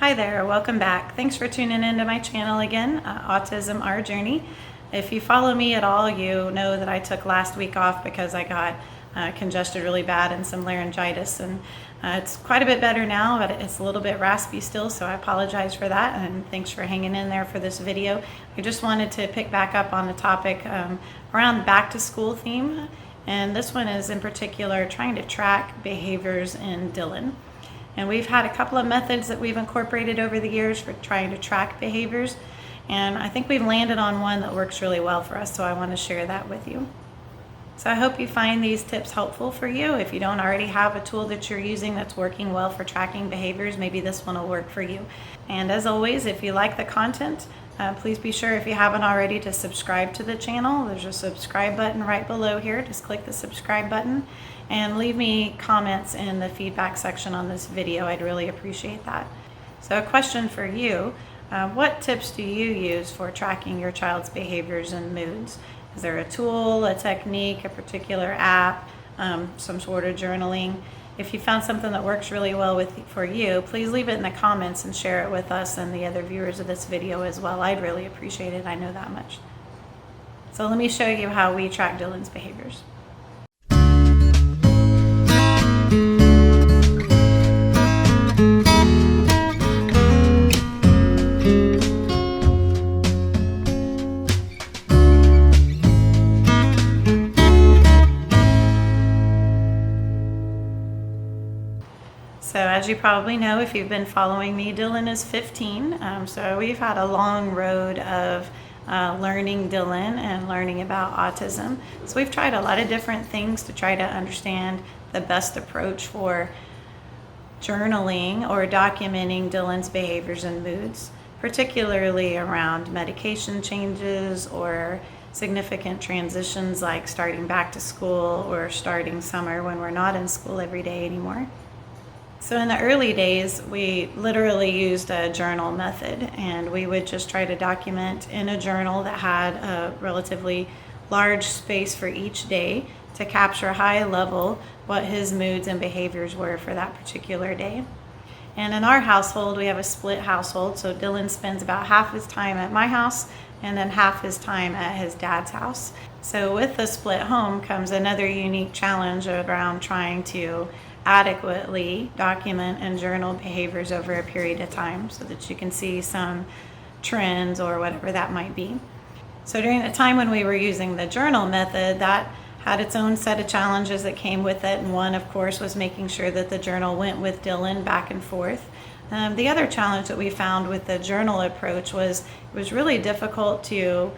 Hi there, welcome back. Thanks for tuning into my channel again, Autism Our Journey. If you follow me at all, you know that I took last week off because I got congested really bad and some laryngitis, and it's quite a bit better now, but it's a little bit raspy still, so I apologize for that, and thanks for hanging in there for this video. I just wanted to pick back up on the topic around back to school theme, and this one is in particular trying to track behaviors in Dylan. And we've had a couple of methods that we've incorporated over the years for trying to track behaviors. And I think we've landed on one that works really well for us, so I want to share that with you. So I hope you find these tips helpful for you. If you don't already have a tool that you're using that's working well for tracking behaviors, maybe this one will work for you. And as always, if you like the content, please be sure, if you haven't already, to subscribe to the channel. There's a subscribe button right below here. Just click the subscribe button and leave me comments in the feedback section on this video. I'd really appreciate that. So a question for you, what tips do you use for tracking your child's behaviors and moods? Is there a tool, a technique, a particular app, some sort of journaling? If you found something that works really well for you, please leave it in the comments and share it with us and the other viewers of this video as well. I'd really appreciate it, I know that much. So let me show you how we track Dylan's behaviors. So as you probably know, if you've been following me, Dylan is 15. So we've had a long road of learning Dylan and learning about autism. So we've tried a lot of different things to try to understand the best approach for journaling or documenting Dylan's behaviors and moods, particularly around medication changes or significant transitions like starting back to school or starting summer when we're not in school every day anymore. So in the early days, we literally used a journal method, and we would just try to document in a journal that had a relatively large space for each day to capture high level what his moods and behaviors were for that particular day. And in our household, we have a split household, so Dylan spends about half his time at my house and then half his time at his dad's house. So with the split home comes another unique challenge around trying to adequately document and journal behaviors over a period of time so that you can see some trends or whatever that might be. So during the time when we were using the journal method, that had its own set of challenges that came with it, and one of course was making sure that the journal went with Dylan back and forth. The other challenge that we found with the journal approach was it was really difficult to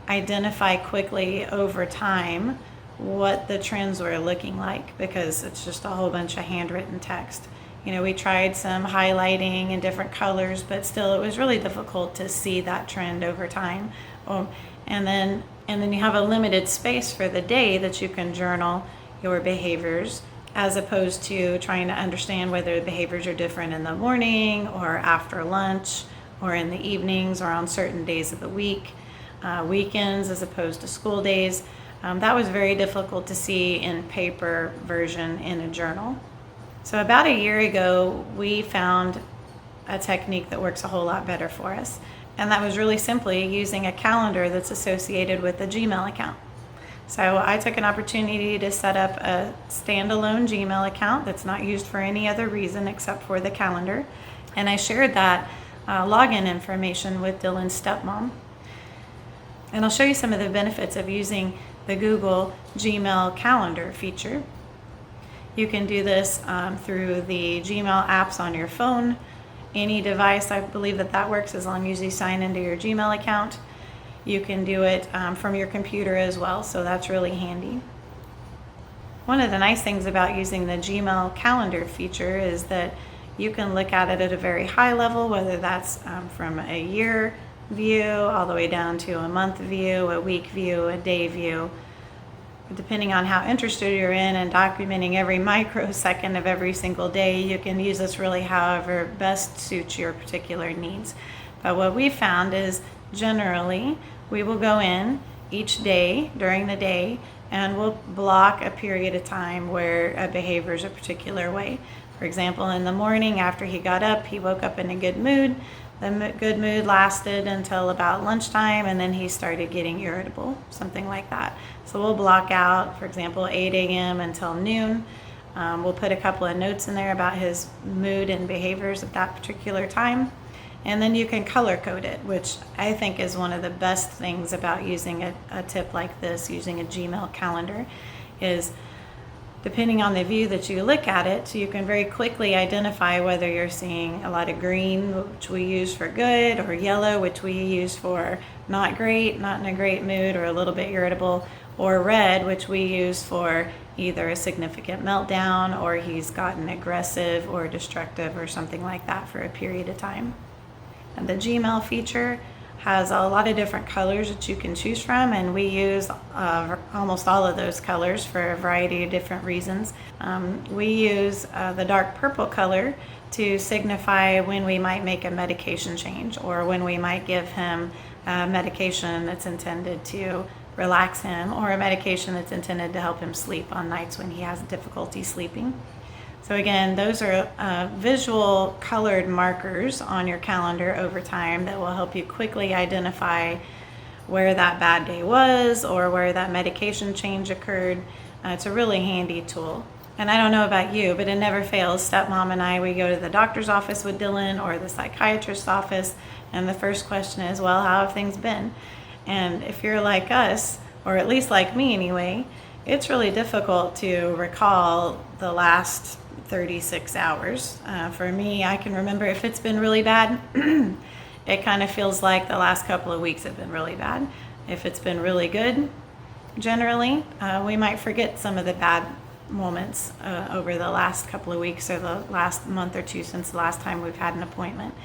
identify quickly over time what the trends were looking like, because it's just a whole bunch of handwritten text. You know, we tried some highlighting in different colors, but still it was really difficult to see that trend over time. And then you have a limited space for the day that you can journal your behaviors, as opposed to trying to understand whether the behaviors are different in the morning or after lunch or in the evenings or on certain days of the week, weekends as opposed to school days. That was very difficult to see in paper version in a journal. So about a year ago, we found a technique that works a whole lot better for us. And that was really simply using a calendar that's associated with a Gmail account. So I took an opportunity to set up a standalone Gmail account that's not used for any other reason except for the calendar. And I shared that login information with Dylan's stepmom. And I'll show you some of the benefits of using the Google Gmail calendar feature. You can do this through the Gmail apps on your phone, any device. I believe that works as long as you sign into your Gmail account. You can do it from your computer as well, so that's really handy. One of the nice things about using the Gmail calendar feature is that you can look at it at a very high level, whether that's from a year view all the way down to a month view, a week view, a day view. Depending on how interested you're in and documenting every microsecond of every single day, you can use this really however best suits your particular needs. But what we found is generally we will go in each day during the day and we'll block a period of time where a behavior is a particular way. For example, in the morning after he got up, he woke up in a good mood. The good mood lasted until about lunchtime, and then he started getting irritable, something like that. So we'll block out, for example, 8 a.m. until noon. We'll put a couple of notes in there about his mood and behaviors at that particular time. And then you can color code it, which I think is one of the best things about using a tip like this, using a Gmail calendar, is depending on the view that you look at it, you can very quickly identify whether you're seeing a lot of green, which we use for good, or yellow, which we use for not great, not in a great mood, or a little bit irritable, or red, which we use for either a significant meltdown, or he's gotten aggressive or destructive or something like that for a period of time. And the Gmail feature has a lot of different colors that you can choose from, and we use almost all of those colors for a variety of different reasons. We use the dark purple color to signify when we might make a medication change, or when we might give him a medication that's intended to relax him, or a medication that's intended to help him sleep on nights when he has difficulty sleeping. So again, those are visual colored markers on your calendar over time that will help you quickly identify where that bad day was or where that medication change occurred. It's a really handy tool. And I don't know about you, but it never fails. Stepmom and I, we go to the doctor's office with Dylan or the psychiatrist's office, and the first question is, well, how have things been? And if you're like us, or at least like me anyway, it's really difficult to recall the last 36 hours. For me, I can remember if it's been really bad, it kind of feels like the last couple of weeks have been really bad. If it's been really good, generally, we might forget some of the bad moments over the last couple of weeks or the last month or two since the last time we've had an appointment.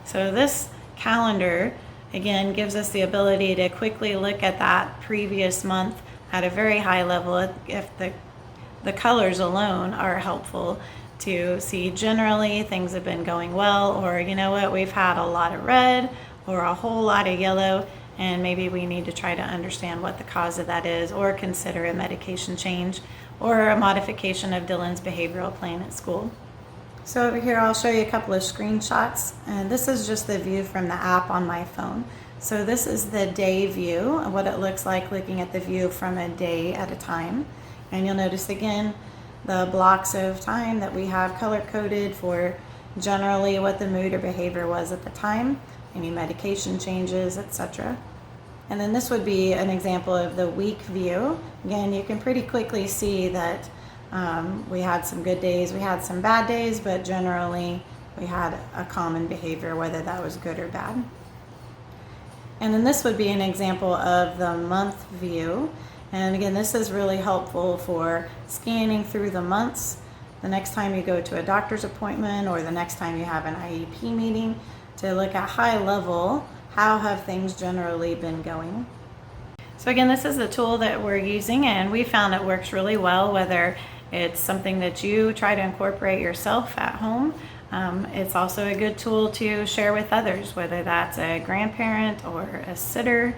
So this calendar, again, gives us the ability to quickly look at that previous month at a very high level. If the colors alone are helpful to see generally things have been going well, or you know what, we've had a lot of red or a whole lot of yellow, and maybe we need to try to understand what the cause of that is, or consider a medication change or a modification of Dylan's behavioral plan at school. So over here I'll show you a couple of screenshots, and this is just the view from the app on my phone. So this is the day view, what it looks like looking at the view from a day at a time. And you'll notice again the blocks of time that we have color coded for generally what the mood or behavior was at the time, any medication changes, etc. And then this would be an example of the week view. Again, you can pretty quickly see that we had some good days, we had some bad days, but generally we had a common behavior, whether that was good or bad. And then this would be an example of the month view. And again, this is really helpful for scanning through the months. The next time you go to a doctor's appointment, or the next time you have an IEP meeting, to look at high level, how have things generally been going? So again, this is the tool that we're using, and we found it works really well, whether it's something that you try to incorporate yourself at home. It's also a good tool to share with others, whether that's a grandparent or a sitter.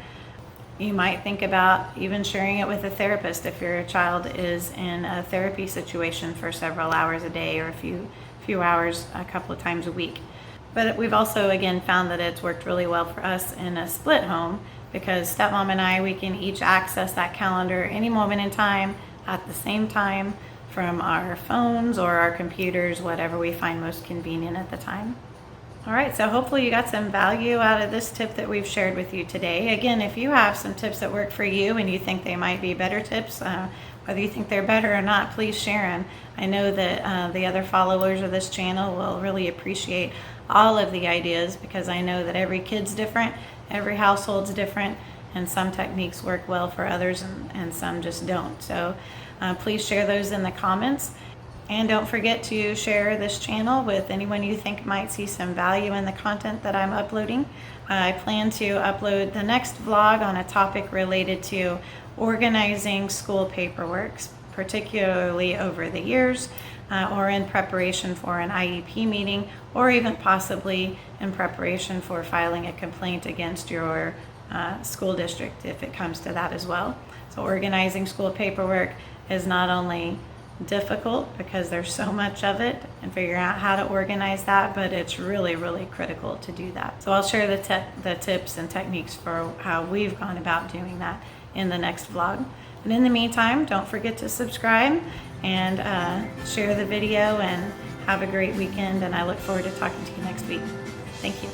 You might think about even sharing it with a therapist if your child is in a therapy situation for several hours a day, or a few hours a couple of times a week. But we've also, again, found that it's worked really well for us in a split home, because stepmom and I, we can each access that calendar any moment in time at the same time from our phones or our computers, whatever we find most convenient at the time. All right, so hopefully you got some value out of this tip that we've shared with you today. Again, if you have some tips that work for you and you think they might be better tips, whether you think they're better or not, please share them. I know that the other followers of this channel will really appreciate all of the ideas, because I know that every kid's different, every household's different, and some techniques work well for others and some just don't. So please share those in the comments. And don't forget to share this channel with anyone you think might see some value in the content that I'm uploading. I plan to upload the next vlog on a topic related to organizing school paperwork, particularly over the years, or in preparation for an IEP meeting, or even possibly in preparation for filing a complaint against your school district if it comes to that as well. So organizing school paperwork is not only difficult because there's so much of it, and figuring out how to organize that, but it's really, really critical to do that. So I'll share the tips and techniques for how we've gone about doing that in the next vlog. And in the meantime, don't forget to subscribe and share the video, and have a great weekend, and I look forward to talking to you next week. Thank you.